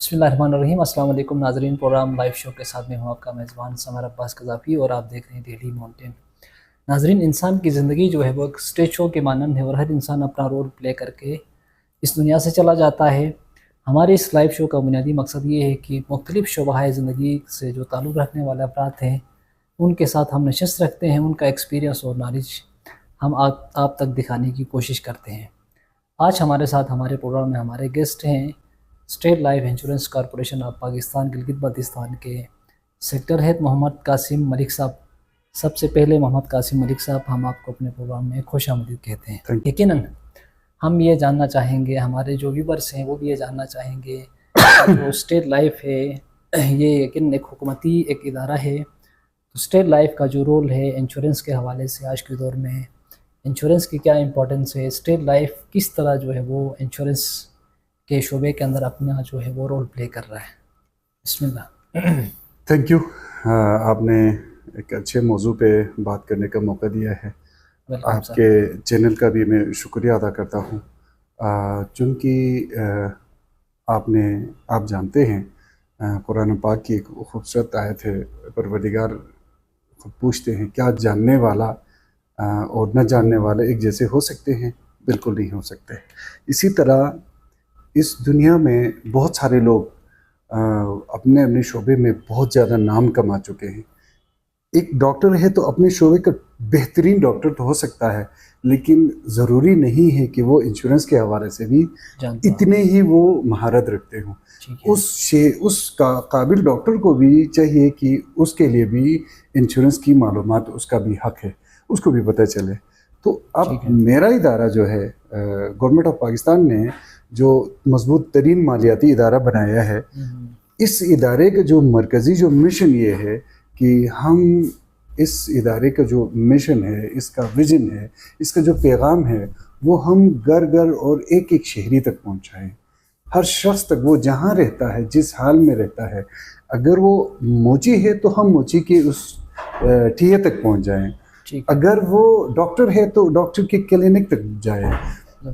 बिस्मिल्लाहिर्रहमानिर्रहीम। अस्सलाम वालेकुम नाज़रीन। प्रोग्राम लाइव शो के साथ में हूँ आपका मेज़बान समर अब्बास कज़ाफ़ी और आप देख रहे हैं डेली माउंटेन। नाज़रीन, इंसान की ज़िंदगी जो है वो एक स्टेज शो के मानंद है और हर इंसान अपना रोल प्ले करके इस दुनिया से चला जाता है। हमारे इस लाइव शो का बुनियादी मकसद ये है कि मुख्तलिफ़ शोबहाए ज़िंदगी से जो ताल्लुक़ रखने वाले अफ़राद हैं, उनके साथ हम नशिस्त रखते हैं, उनका एक्सपीरियंस और नॉलेज हम आप तक दिखाने की कोशिश करते हैं। आज हमारे साथ हमारे प्रोग्राम में हमारे गेस्ट हैं state life insurance corporation of Pakistan Gilgit Baltistan के सेक्टर हेड मोहम्मद कासिम मलिक साहब। सबसे पहले मोहम्मद कासिम मलिक साहब, हम आपको अपने प्रोग्राम में खुशामदीद कहते हैं। यकीनन हम ये जानना चाहेंगे, हमारे जो व्यूवर्स हैं वो भी ये जानना चाहेंगे जो स्टेट लाइफ है ये यकीन एक हुकूमती एक इदारा है, तो स्टेट लाइफ का जो रोल है इंश्योरेंस के हवाले से आज के दौर में इंश्योरेंस की क्या इंपॉर्टेंस है, स्टेट लाइफ किस तरह जो है वो इंश्योरेंस के शोबे के अंदर अपना जो है वो रोल प्ले कर रहा है। बिस्मिल्लाह। Thank you. आपने एक अच्छे मौजू पे बात करने का मौका दिया है। आपके चैनल का भी मैं शुक्रिया अदा करता हूँ, चूँकि आप जानते हैं कुरान पाक की एक खूबसूरत आयत है, परवरदिगार खुद पूछते हैं क्या जानने वाला और न जानने वाले एक जैसे हो सकते हैं? बिल्कुल नहीं हो सकते। इसी तरह इस दुनिया में बहुत सारे लोग अपने अपने शोबे में बहुत ज़्यादा नाम कमा चुके हैं। एक डॉक्टर है तो अपने शोबे का बेहतरीन डॉक्टर तो हो सकता है, लेकिन ज़रूरी नहीं है कि वो इंश्योरेंस के हवाले से भी इतने ही वो महारत रखते हों। उस काबिल डॉक्टर को भी चाहिए कि उसके लिए भी इंश्योरेंस की मालूमात, उसका भी हक है, उसको भी पता चले। तो अब मेरा इदारा जो है, गवर्नमेंट ऑफ पाकिस्तान ने जो मजबूत तरीन मालियाती इदारा बनाया है, इस इदारे का जो मरकज़ी जो मिशन ये है कि हम इस इदारे का जो मिशन है, इसका विज़न है, इसका जो पैगाम है, वो हम घर घर और एक एक शहरी तक पहुँचाएँ। हर शख्स तक, वो जहाँ रहता है, जिस हाल में रहता है, अगर वो मोची है तो हम मोची के उस टीए तक पहुँच जाएँ। अगर वो डॉक्टर है तो डॉक्टर के क्लिनिक तक जाए,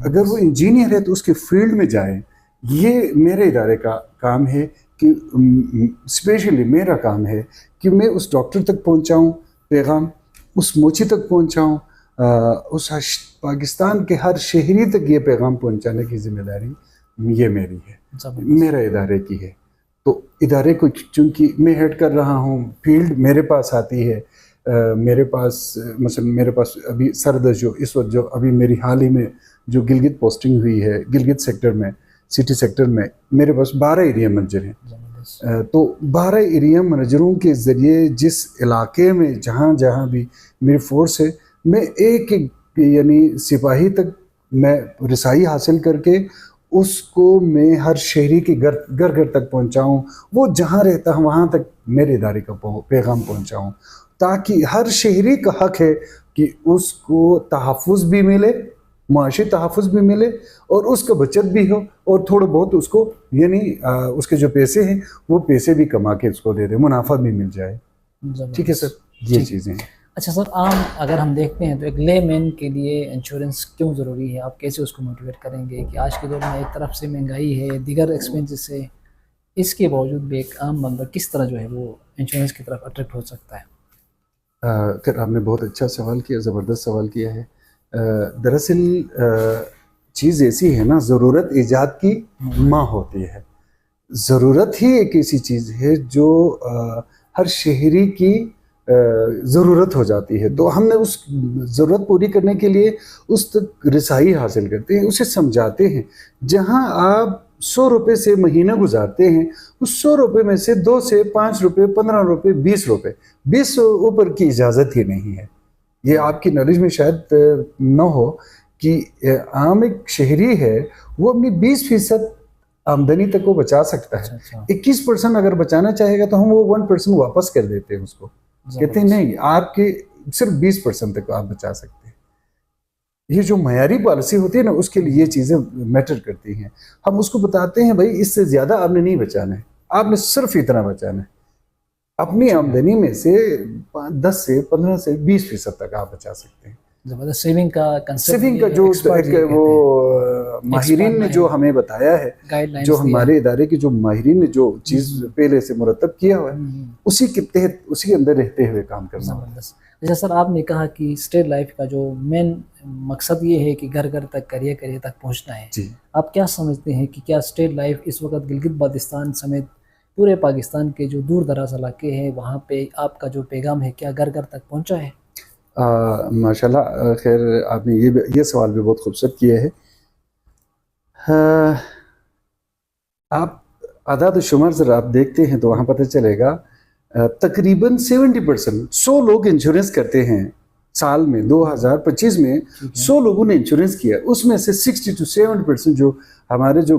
अगर वो इंजीनियर है तो उसके फील्ड में जाए। ये मेरे इदारे का काम है कि स्पेशली मेरा काम है कि मैं उस डॉक्टर तक पहुंचाऊं पैगाम, उस मोची तक पहुंचाऊं, उस पाकिस्तान के हर शहरी तक ये पैगाम पहुंचाने की जिम्मेदारी ये मेरी है, मेरे इदारे की है। तो इदारे को चूँकि मैं हेड कर रहा हूँ, फील्ड मेरे पास आती है। मेरे पास मसलन मेरे पास अभी सरद जो इस वक्त जो अभी मेरी हाल ही में जो गिलगित पोस्टिंग हुई है, गिलगित सेक्टर में, सिटी सेक्टर में मेरे पास 12 एरिया मैनेजर हैं। तो 12 एरिया मैनेजरों के ज़रिए जिस इलाके में जहाँ जहाँ भी मेरी फोर्स है, मैं एक एक यानी सिपाही तक मैं रसाई हासिल करके उसको मैं हर शहरी के घर घर तक पहुँचाऊँ। वो जहाँ रहता है वहाँ तक मेरे इदारे का पैगाम पहुँचाऊँ, ताकि हर शहरी का हक है कि उसको तहफ़्फ़ुज़ भी मिले, माशी तहफ़्फ़ुज़ भी मिले और उसका बचत भी हो, और थोड़ा बहुत उसको यानी उसके जो पैसे हैं वो पैसे भी कमा के उसको दे दे, मुनाफा भी मिल जाए। ठीक है सर, ये चीज़ें हैं। अच्छा सर, आम अगर हम देखते हैं तो एक लेमैन के लिए इंश्योरेंस क्यों ज़रूरी है? आप कैसे उसको मोटिवेट करेंगे कि आज के दौर में एक तरफ से महंगाई है, दीगर एक्सपेंसेस है, इसके बावजूद भी एक आम बंदा किस तरह जो है वो इंश्योरेंस की तरफ अट्रैक्ट हो सकता है? फिर आपने बहुत अच्छा सवाल किया, ज़बरदस्त सवाल किया है। दरअसल चीज़ ऐसी है ना, ज़रूरत ईजाद की माँ होती है। ज़रूरत ही एक ऐसी चीज़ है जो हर शहरी की ज़रूरत हो जाती है। तो हमने उस ज़रूरत पूरी करने के लिए उस तक रसाई हासिल करते हैं, उसे समझाते हैं। जहाँ आप 100 रुपये से महीना गुजारते हैं, उस 100 रुपये में से 2 से 5 रुपये, 15 रुपये, 20 रुपये, 20 ऊपर की इजाज़त ही नहीं है। ये आपकी नॉलेज में शायद न हो कि आम एक शहरी है, वो अपनी 20% आमदनी तक वो बचा सकता है। 21% अगर बचाना चाहेगा तो हम वो 1% वापस कर देते हैं उसको, कहते हैं नहीं, आपके सिर्फ 20% तक आप बचा सकते हैं। ये जो मयारी पॉलिसी होती है ना, उसके लिए ये चीज़ें मैटर करती हैं। हम उसको बताते हैं भाई इससे ज़्यादा आपने नहीं बचाना है, आपने सिर्फ इतना बचाना है। अपनी आमदनी में से 10 से 15 से 20% तक आप बचा सकते हैं। ज़बरदस्त सेविंग का जो वो माहिरीन ने जो हमें बताया है, गाइडलाइंस जो हमारे इदारे की जो माहिरीन ने जो चीज़ पहले से मुरतब किया हुआ है, उसी के तहत उसी के अंदर रहते हुए काम करना होता है। ज़बरदस्त। अच्छा सर, आपने कहा कि स्टेट लाइफ का जो मेन मकसद ये है कि घर घर तक, करियर करियर तक पहुंचना है। जी। आप क्या समझते हैं कि क्या स्टेट लाइफ इस वक्त गिलगित बाल्टिस्तान समेत पूरे पाकिस्तान के जो दूर दराज इलाके हैं वहाँ पे आपका जो पैगाम है क्या घर घर तक पहुँचा है? माशाल्लाह, खैर आपने ये सवाल भी बहुत खूबसूरत किया है। हाँ, आप आदाद शुमार ज़रा आप देखते हैं तो वहाँ पता चलेगा तकरीबन 70% 100 लोग इंश्योरेंस करते हैं साल में। 2025 में 100 लोगों ने इंश्योरेंस किया, उसमें से 60 to 70% जो हमारे जो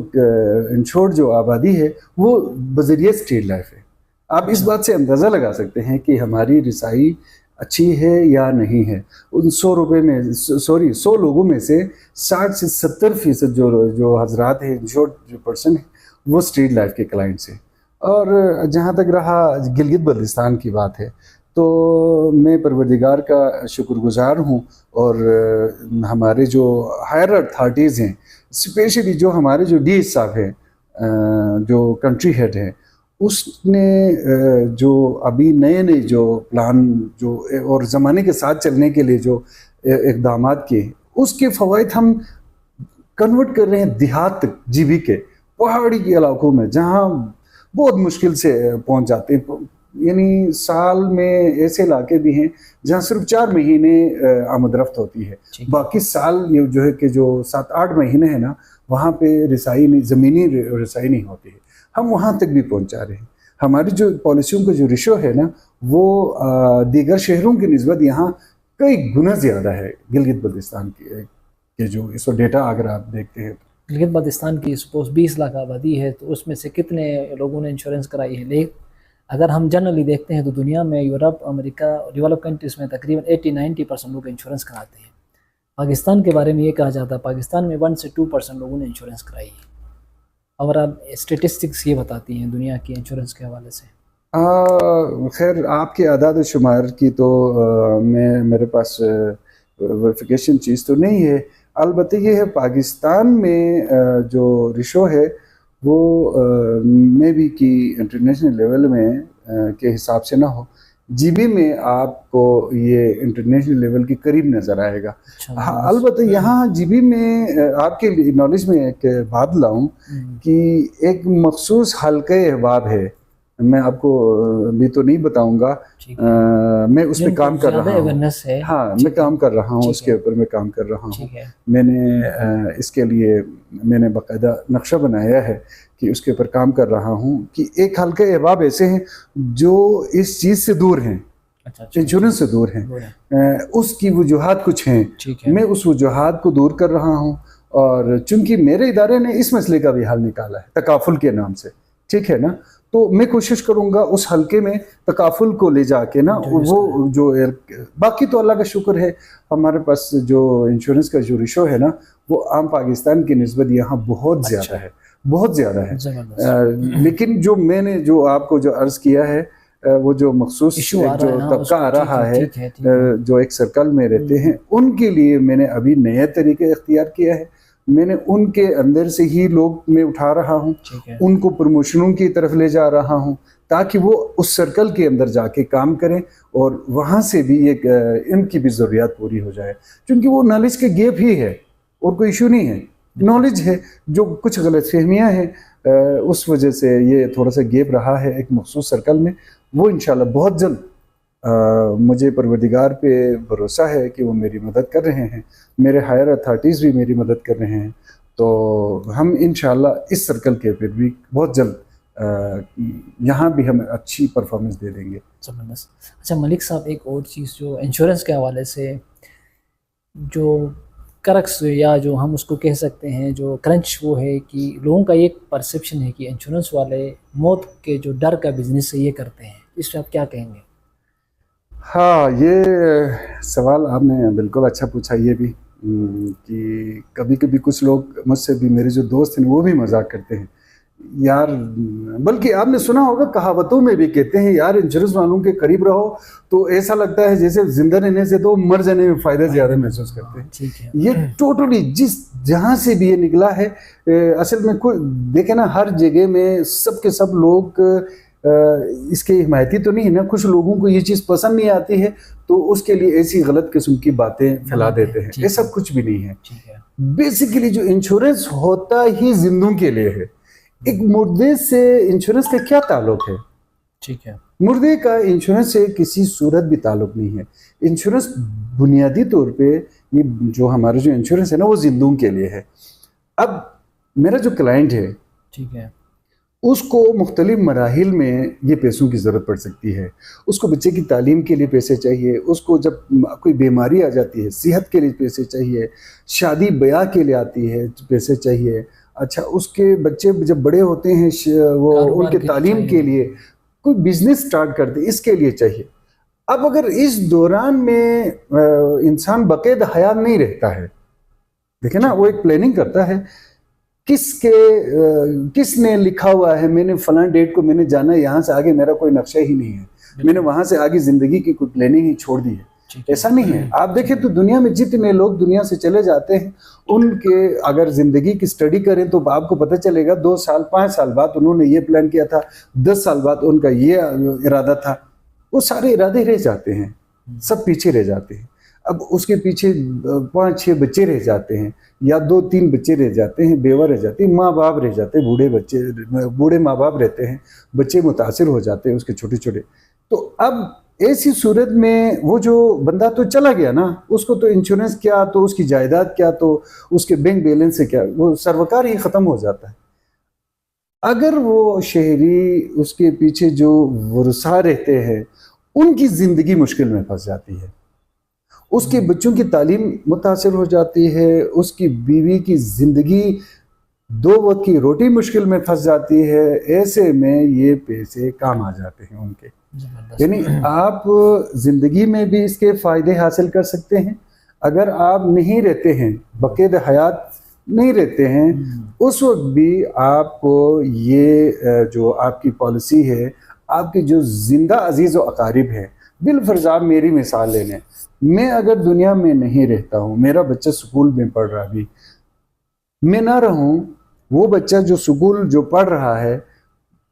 इंश्योर्ड जो आबादी है वो बजरिया स्टेट लाइफ है। आप इस बात से अंदाज़ा लगा सकते हैं कि हमारी रिसाई अच्छी है या नहीं है। उन 100 रुपये में 100 लोगों में से 60 से 70% जो हजरात हैं, इंश्योर्ड जो पर्सन है, वो स्टेट लाइफ के क्लाइंट्स हैं। और जहाँ तक रहा गिलगित बल्टिस्तान की बात है, तो मैं परवरदिगार का शुक्रगुजार हूँ। और हमारे जो हायर अथॉरिटीज़ हैं, स्पेशली जो हमारे जो डी साहब हैं, जो कंट्री हेड हैं, उसने जो अभी नए नए जो प्लान जो और ज़माने के साथ चलने के लिए जो इक़दामात किए, उसके फ़वाइद हम कन्वर्ट कर रहे हैं देहात तक, जीबी के पहाड़ी के इलाकों में जहाँ बहुत मुश्किल से पहुंच जाते हैं। यानी साल में ऐसे इलाके भी हैं जहाँ सिर्फ 4 महीने आमदरफ्त होती है, बाकी साल ये जो है कि जो 7-8 महीने हैं ना, वहाँ पे रिसाई नहीं, ज़मीनी रिसाई नहीं होती है। हम वहाँ तक भी पहुँचा रहे हैं। हमारी जो पॉलिसियों का जो रेशो है ना, वो दीगर शहरों की निस्बत यहाँ कई गुना ज़्यादा है। गिलगित बल्टिस्तान के जो इस डेटा अगर आप देखते हैं, गिलगित बाल्टिस्तान की सपोज 20 लाख आबादी है, तो उसमें से कितने लोगों ने इंश्योरेंस कराई है? लेकिन अगर हम जनरली देखते हैं तो दुनिया में यूरोप, अमेरिका, डेवलप कंट्रीज़ में तकरीबन 80-90% लोग इंश्योरेंस कराते हैं। पाकिस्तान के बारे में ये कहा जाता है पाकिस्तान में 1 से 2% लोगों ने इंश्योरेंस कराई है। और अब स्टेटिस्टिक्स ये बताती हैं दुनिया की इंश्योरेंस के हवाले से। खैर आपके आदाद शुमार की तो मेरे पास वेरिफिकेशन चीज़ तो नहीं है। अलबत्ते ये है पाकिस्तान में जो रेशो है वो मे भी कि इंटरनेशनल लेवल में के हिसाब से ना हो, जीबी में आपको ये इंटरनेशनल लेवल के करीब नज़र आएगा। हाँ, अलबत्ते यहाँ जीबी में आपके नॉलेज में एक बात लाऊं कि एक मखसूस हल्के अहबाब है, मैं आपको भी तो नहीं बताऊंगा, मैं उस पर काम कर रहा हूँ। हाँ, मैं काम कर रहा हूँ, उसके ऊपर मैं काम कर रहा हूँ। मैंने इसके लिए मैंने बाकायदा नक्शा बनाया है कि उसके ऊपर काम कर रहा हूँ कि एक हल्के अहबाब ऐसे हैं जो इस चीज़ से दूर हैं, इंश्योरेंस से दूर हैं। उसकी वजूहात कुछ हैं, मैं उस वजूहात को दूर कर रहा हूँ। और चूंकि मेरे इदारे ने इस मसले का भी हल निकाला है तकाफुल के नाम से, ठीक है ना, तो मैं कोशिश करूंगा उस हल्के में तकाफुल को ले जाके ना, वो जो बाकी तो अल्लाह का शुक्र है हमारे पास जो इंश्योरेंस का जो रेशो है ना, वो आम पाकिस्तान की निस्बत यहाँ बहुत ज़्यादा है, बहुत ज़्यादा है। लेकिन जो मैंने जो आपको जो अर्ज़ किया है, वो जो मखसूस जो तबका आ रहा है जो एक सर्कल में रहते हैं, उनके लिए मैंने अभी नए तरीके इख्तियार किया है। मैंने उनके अंदर से ही लोग मैं उठा रहा हूँ, उनको प्रमोशनों की तरफ ले जा रहा हूँ ताकि वो उस सर्कल के अंदर जाके काम करें और वहाँ से भी एक इनकी भी ज़रूरियात पूरी हो जाए। क्योंकि वो नॉलेज के गैप ही है और कोई इशू नहीं है, नॉलेज है, जो कुछ गलतफहमियाँ हैं उस वजह से ये थोड़ा सा गैप रहा है एक मखसूस सर्कल में। वो इंशाल्लाह बहुत जल्द मुझे परवरदिगार पे भरोसा है कि वो मेरी मदद कर रहे हैं, मेरे हायर अथॉरिटीज़ भी मेरी मदद कर रहे हैं। तो हम इंशाल्लाह इस सर्कल के फिर भी बहुत जल्द यहाँ भी हम अच्छी परफॉर्मेंस दे देंगे। ज़बरदस्त। अच्छा मलिक साहब, एक और चीज़ जो इंश्योरेंस के हवाले से जो करक्स या जो हम उसको कह सकते हैं जो क्रंच, वो है कि लोगों का एक परसेप्शन है कि इंश्योरेंस वाले मौत के जो डर का बिजनेस है ये करते हैं, इस पर आप क्या कहेंगे? हाँ, ये सवाल आपने बिल्कुल अच्छा पूछा ये भी कि कभी कभी कुछ लोग मुझसे भी, मेरे जो दोस्त हैं वो भी मजाक करते हैं यार, बल्कि आपने सुना होगा कहावतों में भी कहते हैं यार इंश्योरेंस वालों के करीब रहो तो ऐसा लगता है जैसे जिंदा रहने से तो मर जाने में फायदा ज्यादा महसूस करते हैं। ठीक है। ये टोटली जिस जहां से भी ये निकला है, असल में कोई देखे ना, हर जगह में सब के सब लोग इसके हिमायती तो नहीं है ना, कुछ लोगों को ये चीज़ पसंद नहीं आती है तो उसके लिए ऐसी गलत किस्म की बातें फैला देते हैं। ऐसा कुछ भी नहीं है। बेसिकली जो इंश्योरेंस होता ही जिंदों के लिए है। एक मुर्दे से इंश्योरेंस का क्या ताल्लुक है? ठीक है। मुर्दे का इंश्योरेंस से किसी सूरत भी ताल्लुक नहीं है। इंश्योरेंस बुनियादी तौर पे ये जो हमारा जो इंश्योरेंस है ना वो जिंदों के लिए है। अब मेरा जो क्लाइंट है, ठीक है, उसको मुख्तलिफ मराहिल में ये पैसों की ज़रूरत पड़ सकती है। उसको बच्चे की तालीम के लिए पैसे चाहिए, उसको जब कोई बीमारी आ जाती है सेहत के लिए पैसे चाहिए, शादी ब्याह के लिए आती है पैसे चाहिए। अच्छा, उसके बच्चे जब बड़े होते हैं वो उनके तालीम के लिए, कोई बिजनेस स्टार्ट करते इसके लिए चाहिए। अब अगर इस दौरान में इंसान बाकायदा हयात नहीं रहता है, देखे ना, वो एक प्लानिंग करता है किसने लिखा हुआ है मैंने फलां डेट को मैंने जाना है, यहाँ से आगे मेरा कोई नक्शा ही नहीं है, मैंने वहां से आगे जिंदगी की कोई प्लानिंग ही छोड़ दी है। ऐसा नहीं है। आप देखें तो दुनिया में जितने लोग दुनिया से चले जाते हैं उनके अगर जिंदगी की स्टडी करें तो आपको पता चलेगा 2 साल 5 साल बाद उन्होंने ये प्लान किया था, 10 साल बाद उनका ये इरादा था, वो सारे इरादे रह जाते हैं, सब पीछे रह जाते हैं। अब उसके पीछे 5-6 बच्चे रह जाते हैं या 2-3 बच्चे रह जाते हैं, बेवा रह जाती है, माँ बाप रह जाते हैं, बूढ़े माँ बाप रहते हैं, बच्चे मुतासिर हो जाते हैं उसके छोटे छोटे। तो अब ऐसी सूरत में वो जो बंदा तो चला गया ना, उसको तो इंश्योरेंस क्या, तो उसकी जायदाद क्या, तो उसके बैंक बैलेंस से क्या, वो सर्वकार ही ख़त्म हो जाता है। अगर वो शहरी उसके पीछे जो वरसा रहते हैं उनकी ज़िंदगी मुश्किल में फंस जाती है, उसके बच्चों की तालीम मुतासिर हो जाती है, उसकी बीवी की ज़िंदगी 2 वक्त की रोटी मुश्किल में फंस जाती है। ऐसे में ये पैसे काम आ जाते हैं उनके। यानी आप ज़िंदगी में भी इसके फ़ायदे हासिल कर सकते हैं। अगर आप नहीं रहते हैं, बाकायदा हयात नहीं रहते हैं, उस वक्त भी आपको ये जो आपकी पॉलिसी है, आपके जो जिंदा अजीज़ व अकारिब हैं, बिलफर्ज आप मेरी मिसाल ले लें, मैं अगर दुनिया में नहीं रहता हूँ, मेरा बच्चा स्कूल में पढ़ रहा भी, मैं ना रहूँ, वो बच्चा जो स्कूल जो पढ़ रहा है,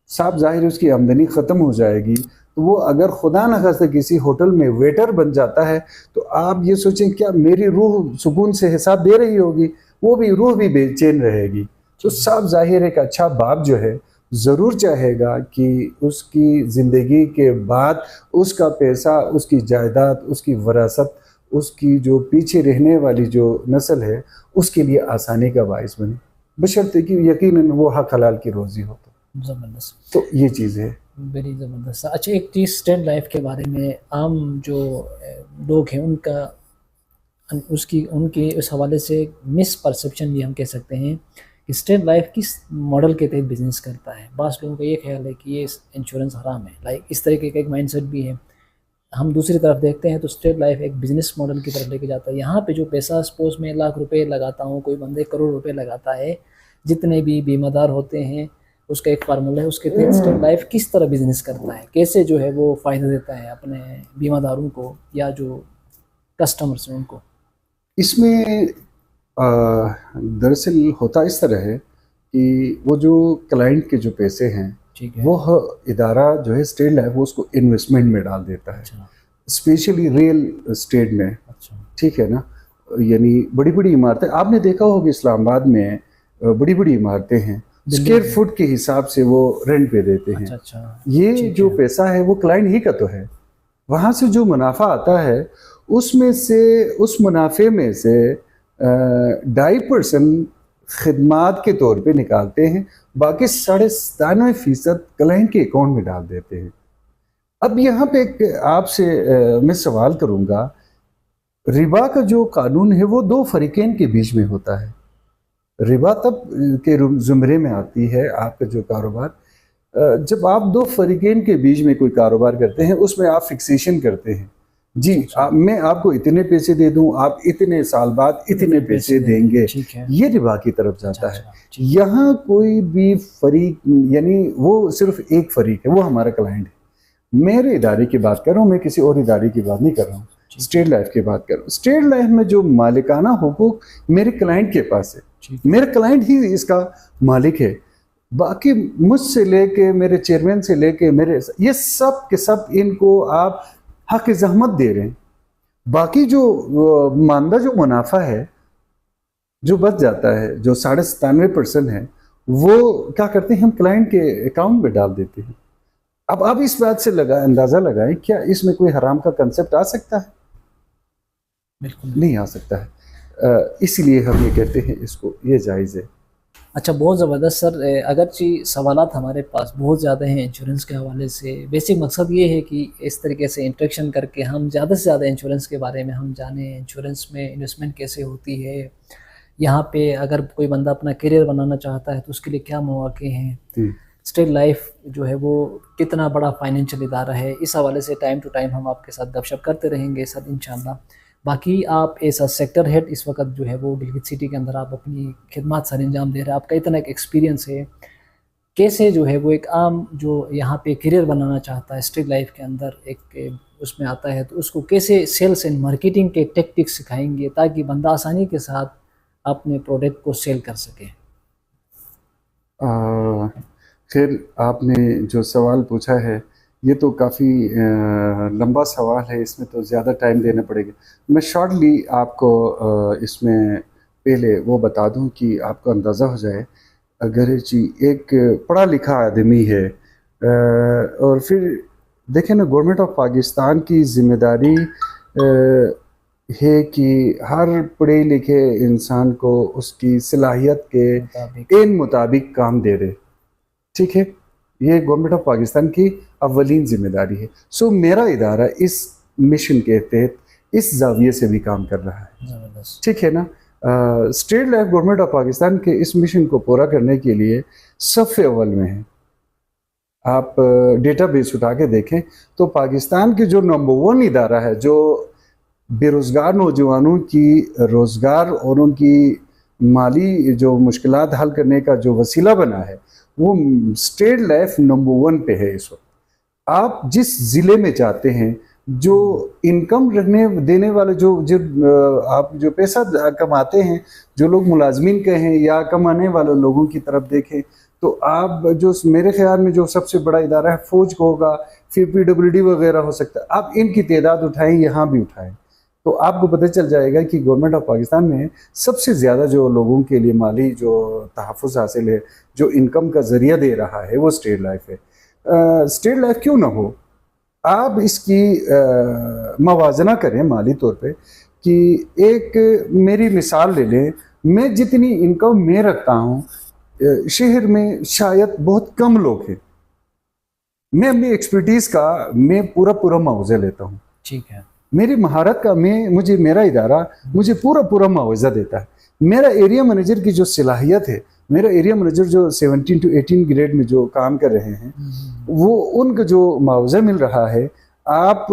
साफ जाहिर उसकी आमदनी ख़त्म हो जाएगी। तो वो अगर खुदा न खास्ता किसी होटल में वेटर बन जाता है तो आप ये सोचें क्या मेरी रूह सुकून से हिसाब दे रही होगी? वो भी रूह भी बेचैन रहेगी। तो साफ जाहिर एक अच्छा बाप जो है ज़रूर चाहेगा कि उसकी ज़िंदगी के बाद उसका पैसा, उसकी जायदाद, उसकी वरासत, उसकी जो पीछे रहने वाली जो नस्ल है उसके लिए आसानी का बाइस बने, बशर्ते कि यकीनन वो हक हलाल की रोज़ी हो। तो ज़बरदस्त, तो ये चीज़ है, वेरी ज़बरदस्त। अच्छा, एक चीज़ स्टेट लाइफ के बारे में आम जो लोग हैं उनका उनके उस हवाले से मिस परसेप्शन भी हम कह सकते हैं कि स्टेट लाइफ किस मॉडल के तहत बिजनेस करता है। बास लोगों का ये ख्याल है कि ये इंश्योरेंस हराम है, लाइक इस तरीके का एक माइंडसेट भी है। हम दूसरी तरफ देखते हैं तो स्टेट लाइफ एक बिज़नेस मॉडल की तरफ लेके जाता है। यहाँ पे जो पैसा सपोज मैं लाख रुपए लगाता हूँ, कोई बंदे करोड़ रुपए लगाता है, जितने भी बीमादार होते हैं उसका एक फार्मूला है, उसके तहत स्टेट लाइफ किस तरह बिजनेस करता है, कैसे जो है वो फ़ायदा देता है अपने बीमादारों को या जो कस्टमर्स हैं उनको। इसमें दरअसल होता इस तरह है कि वो जो क्लाइंट के जो पैसे हैं, ठीक है, वो इदारा जो है स्टेट लाइफ वो उसको इन्वेस्टमेंट में डाल देता है। अच्छा, स्पेशली रियल स्टेट में। अच्छा, ठीक है ना, यानी बड़ी बड़ी इमारतें आपने देखा होगा इस्लामाबाद में, बड़ी बड़ी इमारतें हैं, स्क्वायर फुट के हिसाब से वो रेंट पे देते हैं। अच्छा, अच्छा, ये जो पैसा है वो क्लाइंट ही का तो है, वहाँ से जो मुनाफा आता है उसमें से, उस मुनाफे में से 2.5% खिदमात के तौर पे निकालते हैं, बाकी 97.5% क्लाइंट के अकाउंट में डाल देते हैं। अब यहाँ पे आपसे मैं सवाल करूँगा, रिबा का जो कानून है वो 2 फरीकैन के बीच में होता है। रिबा तब के ज़ुमरे में आती है आपका जो कारोबार, जब आप 2 फरीकैन के बीच में कोई कारोबार करते हैं, उसमें आप फिक्सेशन करते हैं जी मैं आपको इतने पैसे दे दूं, आप इतने साल बाद इतने पैसे देंगे, ठीक है। ये रिबा की तरफ जाता है। अच्छा, ठीक। यहाँ कोई भी फरीक, यानी वो सिर्फ एक फरीक है, वो हमारा क्लाइंट है। मेरे इदारे की बात कर रहा हूँ, मैं किसी और इदारे की बात नहीं कर रहा हूँ, स्टेट लाइफ की बात कर रहा हूँ। स्टेट लाइफ में जो मालिकाना हुकूक मेरे क्लाइंट के पास है, मेरा क्लाइंट ही इसका मालिक है। बाकी मुझसे लेके मेरे चेयरमैन से लेके मेरे, ये सब के सब इनको आप हक जहमत दे रहे हैं। बाकी जो मानदा जो मुनाफा है जो बच जाता है, जो 97.5% है, वो क्या करते हैं, हम क्लाइंट के अकाउंट में डाल देते हैं। अब आप इस बात से अंदाजा लगाएं, क्या इसमें कोई हराम का कंसेप्ट आ सकता है? बिल्कुल नहीं आ सकता है। इसलिए हम ये कहते हैं इसको, ये जायज़ है। अच्छा, बहुत ज़बरदस्त सर। अगरचे सवालात हमारे पास बहुत ज़्यादा हैं इंश्योरेंस के हवाले से। बेसिक मकसद ये है कि इस तरीके से इंटरेक्शन करके हम ज़्यादा से ज़्यादा इंश्योरेंस के बारे में हम जानें, इंश्योरेंस में इन्वेस्टमेंट कैसे होती है, यहाँ पे अगर कोई बंदा अपना करियर बनाना चाहता है तो उसके लिए क्या मौके हैं, स्टेट लाइफ जो है वो कितना बड़ा फाइनेंशियल इदारा है। इस हवाले से टाइम टू टाइम हम आपके साथ गपशप करते रहेंगे सर, इंशाल्लाह। बाकी आप एज अ सेक्टर हेड इस वक्त जो है वो गिलगित सिटी के अंदर आप अपनी खिदमत सर अंजाम दे रहे हैं। आपका इतना एक एक्सपीरियंस है, कैसे जो है वो एक आम जो यहाँ पे करियर बनाना चाहता है स्ट्रीट लाइफ के अंदर एक उसमें आता है, तो उसको कैसे सेल्स एंड मार्केटिंग के टेक्टिक्स सिखाएंगे ताकि बंदा आसानी के साथ अपने प्रोडक्ट को सेल कर सके। खैर, आपने जो सवाल पूछा है ये तो काफ़ी लंबा सवाल है, इसमें तो ज़्यादा टाइम देना पड़ेगा। मैं शॉर्टली आपको इसमें पहले वो बता दूं कि आपको अंदाज़ा हो जाए। अगर जी एक पढ़ा लिखा आदमी है और फिर देखें ना, गवर्नमेंट ऑफ पाकिस्तान की ज़िम्मेदारी है कि हर पढ़े लिखे इंसान को उसकी सलाहियत के इन मुताबिक काम दे रहे, ठीक है। ये गवर्नमेंट ऑफ पाकिस्तान की अव्वलीन जिम्मेदारी है। सो मेरा इदारा इस मिशन के तहत इस जाविये से भी काम कर रहा है, ठीक है ना। State life government of Pakistan के इस मिशन को पूरा करने के लिए सफ़े अव्वल में है। आप डेटाबेस उठा के देखें तो पाकिस्तान के जो नंबर 1 इदारा है जो बेरोज़गार नौजवानों की रोज़गार और उनकी माली जो मुश्किलात हल करने का जो वसीला बना है, वो स्टेट लाइफ नंबर 1 पे है इस वक्त। आप जिस ज़िले में जाते हैं, जो इनकम रखने देने वाले जो आप जो पैसा कमाते हैं, जो लोग मुलाजमीन के हैं या कमाने वाले लोगों की तरफ देखें, तो आप जो मेरे ख्याल में जो सबसे बड़ा इदारा है फौज को होगा, फिर PWD वगैरह हो सकता है। आप इनकी तादाद उठाएं, यहाँ भी उठाएं, तो आपको पता चल जाएगा कि गवर्नमेंट ऑफ पाकिस्तान में सबसे ज़्यादा जो लोगों के लिए माली जो तहफ़्फ़ुज़ हासिल है, जो इनकम का ज़रिया दे रहा है, वो स्टेट लाइफ है। स्टेट लाइफ क्यों ना हो, आप इसकी मवाजना करें माली तौर पे कि एक मेरी मिसाल ले लें। मैं जितनी इनकम मैं रखता हूँ, शहर में शायद बहुत कम लोग हैं। मैं अपनी एक्सपर्टीज़ का मैं पूरा मुआवजा लेता हूँ, ठीक है। मेरी महारत का मुझे मेरा इदारा मुझे पूरा मुआवजा देता है। मेरा एरिया मैनेजर की जो सलाहियत है, मेरा एरिया मैनेजर जो 17 to 18 ग्रेड में जो काम कर रहे हैं, वो उनका जो मुआवजा मिल रहा है, आप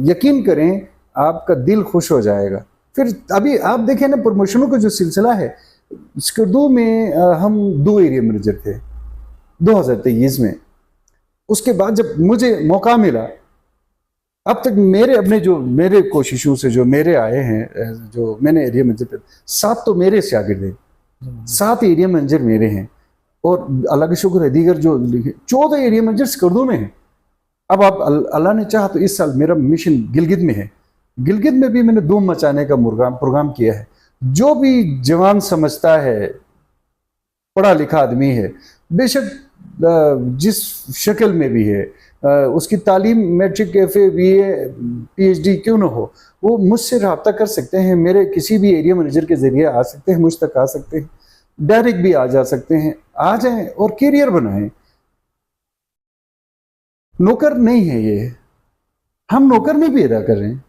यकीन करें आपका दिल खुश हो जाएगा। फिर अभी आप देखें ना, प्रमोशनों का जो सिलसिला है, स्कर्दू में हम 2 एरिया मैनेजर थे 2023 में। उसके बाद जब मुझे मौका मिला, अब तक मेरे कोशिशों से जो मेरे आए हैं, जो मैंने एरिया मैनेजर 7 तो मेरे शागिर्द हैं, 7 एरिया मैनेजर मेरे हैं, और अल्लाह का शुक्र है दीगर जो 14 एरिया मैनेजर स्कर्दू में हैं। अब आप अल्लाह ने चाहा तो इस साल मेरा मिशन गिलगित में है। गिलगित में भी मैंने धूम मचाने का प्रोग्राम किया है। जो भी जवान समझता है, पढ़ा लिखा आदमी है, बेशक जिस शक्ल में भी है, उसकी तालीम मैट्रिक FA BA PhD क्यों ना हो, वो मुझसे रब्ता कर सकते हैं। मेरे किसी भी एरिया मैनेजर के ज़रिए आ सकते हैं, मुझ तक आ सकते हैं, डायरेक्ट भी आ जा सकते हैं। आ जाएं और कैरियर बनाएं। नौकर नहीं है ये, हम नौकर नहीं पैदा कर रहे हैं।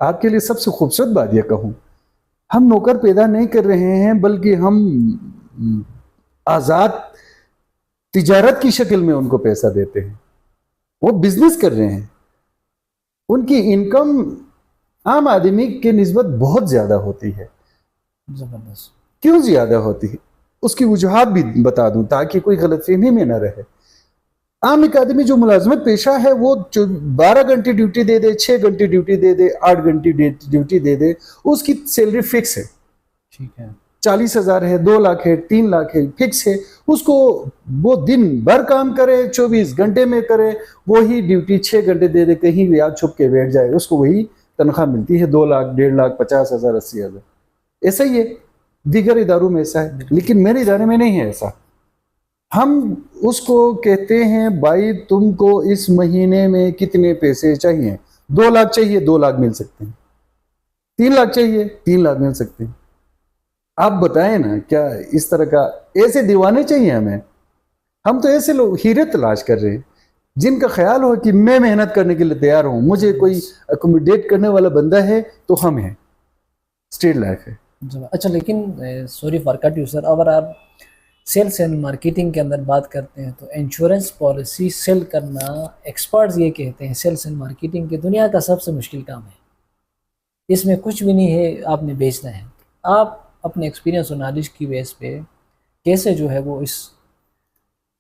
आपके लिए सबसे खूबसूरत बात यह कहूँ, हम नौकर पैदा नहीं कर रहे हैं, बल्कि हम आज़ाद तिजारत की शक्ल में उनको पैसा देते हैं। वो बिजनेस कर रहे हैं। उनकी इनकम आम आदमी के निस्बत बहुत ज़्यादा होती है। ज़बरदस्त। क्यों ज़्यादा होती है उसकी वजूहात भी बता दूं ताकि कोई गलतफहमी में ना रहे। आम एक आदमी जो मुलाजमत पेशा है वो 12 घंटे ड्यूटी दे दे, 6 घंटे ड्यूटी दे दे, 8 घंटे ड्यूटी दे दे, उसकी सैलरी फिक्स है। ठीक है। 40,000 है, 2 लाख है, 3 लाख है, फिक्स है। उसको वो दिन भर काम करे, 24 घंटे में करे, वही ड्यूटी 6 घंटे दे दे, कहीं भी आज छुप के बैठ जाए, उसको वही तनख्वाह मिलती है, 2 लाख, 1.5 लाख, 50,000, 80,000। ऐसा ही है, दीगर इदारों में ऐसा है, लेकिन मेरे इदारे में नहीं है ऐसा। हम उसको कहते हैं भाई तुमको इस महीने में कितने पैसे चाहिए, 2 लाख चाहिए, 2 लाख मिल सकते हैं। 3 लाख चाहिए, 3 लाख मिल सकते हैं। आप बताएं ना, क्या इस तरह का ऐसे दीवाने चाहिए हमें? हम तो ऐसे लोग हीरे तलाश कर रहे हैं जिनका ख्याल हो कि मैं मेहनत करने के लिए तैयार हूं, मुझे कोई अकोमोडेट करने वाला बंदा है तो हम हैं, स्ट्रेट लाइफ है। अच्छा, लेकिन sorry for cut you sir, अगर आप सेल्स एंड मार्केटिंग के अंदर बात करते हैं तो इंश्योरेंस पॉलिसी सेल करना, एक्सपर्ट्स ये कहते हैं सेल्स एंड मार्केटिंग की दुनिया का सबसे मुश्किल काम है। इसमें कुछ भी नहीं है, आपने बेचना है। आप अपने एक्सपीरियंस और नॉलेज की बेस पे कैसे जो है वो इस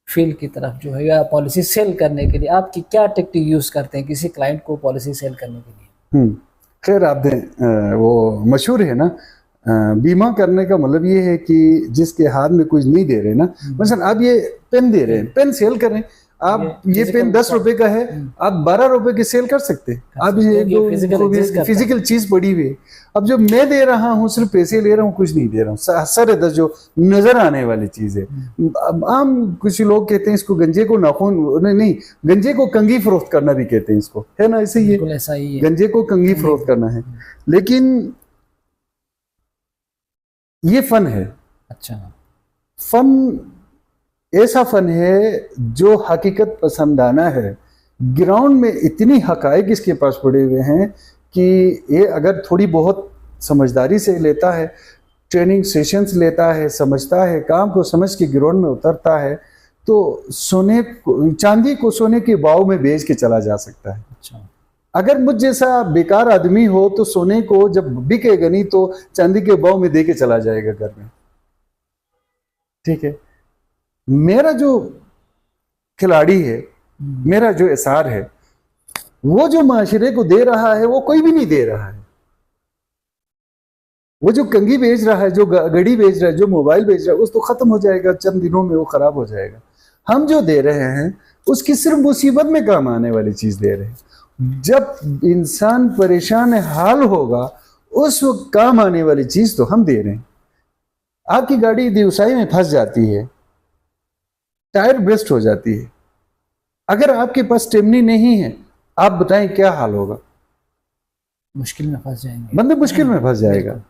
फील्ड की तरफ जो है या पॉलिसी सेल करने के लिए आपकी क्या टेक्निक यूज़ करते हैं किसी क्लाइंट को पॉलिसी सेल करने के लिए? खैर आप दें, वो मशहूर है ना, बीमा करने का मतलब ये है कि जिसके हाथ में कुछ नहीं दे रहे ना, मतलब आप ये पेन दे रहे हैं, पेन सेल कर रहे हैं, आप ये पेन 10 रुपए का है, आप 12 रुपए की सेल कर सकते हैं। आप ये फिजिकल चीज पड़ी हुई है। अब जो मैं दे रहा हूँ सिर्फ पैसे ले रहा हूँ, कुछ नहीं दे रहा हूँ, सर दस जो नजर आने वाली चीज है। आम कुछ लोग कहते हैं इसको गंजे को नाखून नहीं, गंजे को कंघी फरोख्त करना भी कहते हैं इसको, है ना? ऐसे ही है, गंजे को कंघी फरोख्त करना है, लेकिन ये फन है। अच्छा, फन ऐसा फन है जो हकीकत पसंदाना है। ग्राउंड में इतनी हकायक इसके पास पड़े हुए हैं कि ये अगर थोड़ी बहुत समझदारी से लेता है, ट्रेनिंग सेशंस लेता है, समझता है, काम को समझ के ग्राउंड में उतरता है, तो चांदी को सोने के भाव में बेच के चला जा सकता है। अच्छा, अगर मुझ जैसा बेकार आदमी हो तो सोने को जब बिकेगा नहीं तो चांदी के भाव में दे के चला जाएगा घर में। ठीक है, मेरा जो खिलाड़ी है, मेरा जो एसार है, वो जो माशरे को दे रहा है वो कोई भी नहीं दे रहा है। वो जो कंघी बेच रहा है, जो घड़ी बेच रहा है, जो मोबाइल बेच रहा है, उसको खत्म हो जाएगा, चंद दिनों में वो खराब हो जाएगा। हम जो दे रहे हैं उसकी सिर्फ मुसीबत में काम आने वाली चीज दे रहे हैं। जब इंसान परेशान हाल होगा उस वक्त काम आने वाली चीज तो हम दे रहे हैं। आपकी गाड़ी दिवसाई में फंस जाती है, टायर ब्रस्ट हो जाती है, अगर आपके पास स्टेमनी नहीं है, आप बताएं क्या हाल होगा? मुश्किल में फंस जाएंगे, बंदे मुश्किल में फंस जाएगा।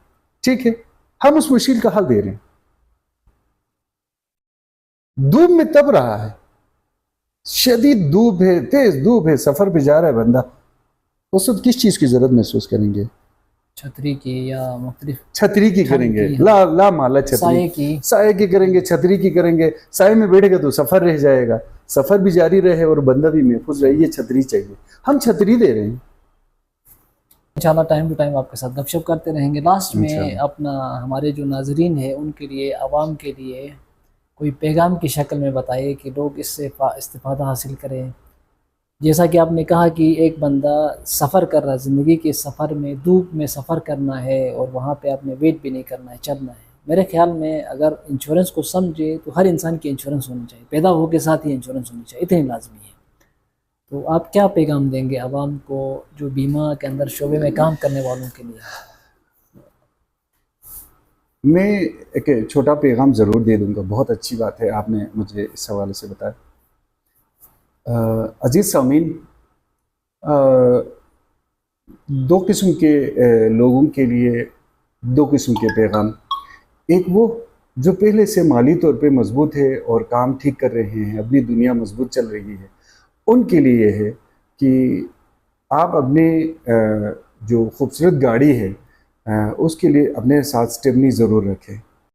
ठीक है, हम उस मुश्किल का हल दे रहे हैं। धूप में तप रहा है, शदीद धूप है, तेज धूप है, सफर पे जा रहा है बंदा, उस वक्त किस चीज की जरूरत महसूस करेंगे? छतरी की या मुख्तलिफ छतरी की करेंगे, ला माला छतरी, साये की करेंगे, छतरी की करेंगे। साये में बैठेगा तो सफर रह जाएगा, सफर भी जारी रहे और बंदा भी महफूज रहे, ये छतरी चाहिए। हम छतरी दे रहे हैं। इंशाल्लाह टाइम टू टाइम आपके साथ गपशप करते रहेंगे। लास्ट में अपना हमारे जो नाजरीन है उनके लिए, आवाम के लिए कोई पैगाम की शक्ल में बताइए कि लोग इससे इस्तिफादा हासिल करें। जैसा कि आपने कहा कि एक बंदा सफ़र कर रहा है, ज़िंदगी के सफ़र में धूप में सफ़र करना है और वहाँ पे आपने वेट भी नहीं करना है, चलना है। मेरे ख्याल में अगर इंश्योरेंस को समझे तो हर इंसान की इंश्योरेंस होनी चाहिए, पैदा हो के साथ ही इंश्योरेंस होनी चाहिए, इतनी लाजमी है। तो आप क्या पैगाम देंगे आवाम को जो बीमा के अंदर शोबे में काम करने वालों के लिए? मैं एक छोटा पैगाम ज़रूर दे दूंगा। बहुत अच्छी बात है आपने मुझे इस हवाले से बताया। अजीज़ सामीन, दो किस्म के लोगों के लिए दो किस्म के पैगाम। एक वो जो पहले से माली तौर पे मजबूत है और काम ठीक कर रहे हैं, अपनी दुनिया मजबूत चल रही है, उनके लिए है कि आप अपने जो खूबसूरत गाड़ी है उसके लिए अपने साथ स्टेपनी ज़रूर रखें।